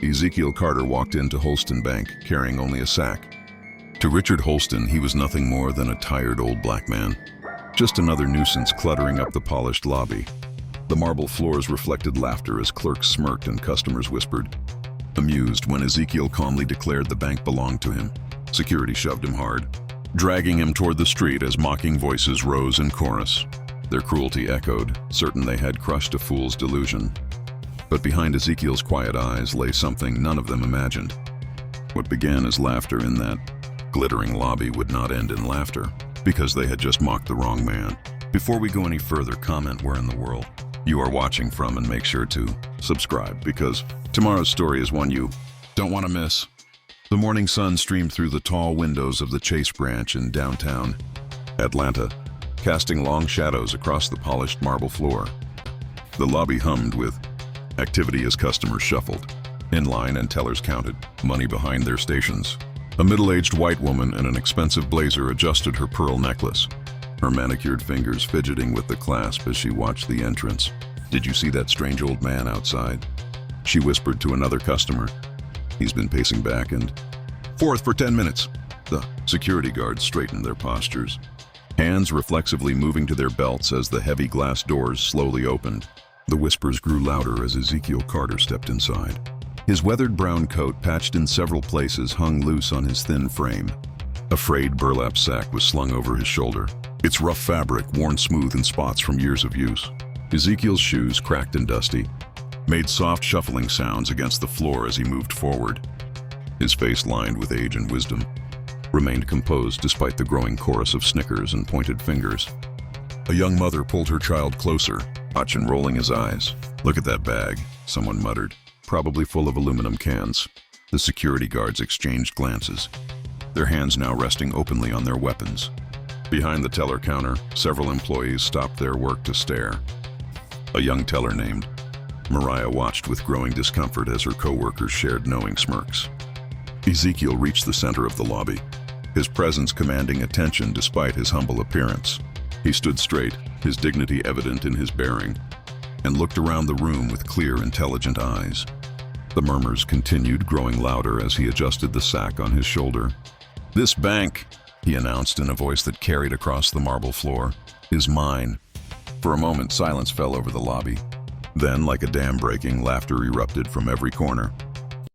Ezekiel Carter walked into Holston Bank carrying only a sack. To Richard Holston, he was nothing more than a tired old black man. Just another nuisance cluttering up the polished lobby. The marble floors reflected laughter as clerks smirked and customers whispered, amused when Ezekiel calmly declared the bank belonged to him. Security shoved him hard, dragging him toward the street as mocking voices rose in chorus. Their cruelty echoed, certain they had crushed a fool's delusion. But behind Ezekiel's quiet eyes lay something none of them imagined. What began as laughter in that glittering lobby would not end in laughter, because they had just mocked the wrong man. Before we go any further, comment where in the world you are watching from and make sure to subscribe, because tomorrow's story is one you don't want to miss. The morning sun streamed through the tall windows of the Chase branch in downtown Atlanta, casting long shadows across the polished marble floor. The lobby hummed with activity as customers shuffled in line and tellers counted money behind their stations. A middle-aged white woman in an expensive blazer adjusted her pearl necklace, her manicured fingers fidgeting with the clasp as she watched the entrance. "Did you see that strange old man outside?" she whispered to another customer. "He's been pacing back and forth for 10 minutes. The security guards straightened their postures, hands reflexively moving to their belts as the heavy glass doors slowly opened. The whispers grew louder as Ezekiel Carter stepped inside. His weathered brown coat, patched in several places, hung loose on his thin frame. A frayed burlap sack was slung over his shoulder, its rough fabric worn smooth in spots from years of use. Ezekiel's shoes, cracked and dusty, made soft shuffling sounds against the floor as he moved forward. His face, lined with age and wisdom, remained composed despite the growing chorus of snickers and pointed fingers. A young mother pulled her child closer, watching rolling his eyes. "Look at that bag," someone muttered, "probably full of aluminum cans." The security guards exchanged glances, their hands now resting openly on their weapons. Behind the teller counter, several employees stopped their work to stare. A young teller named Mariah watched with growing discomfort as her co-workers shared knowing smirks. Ezekiel reached the center of the lobby, his presence commanding attention despite his humble appearance. He stood straight, his dignity evident in his bearing, and looked around the room with clear, intelligent eyes. The murmurs continued, growing louder as he adjusted the sack on his shoulder. "This bank," he announced in a voice that carried across the marble floor, "is mine." For a moment, silence fell over the lobby. Then, like a dam breaking, laughter erupted from every corner.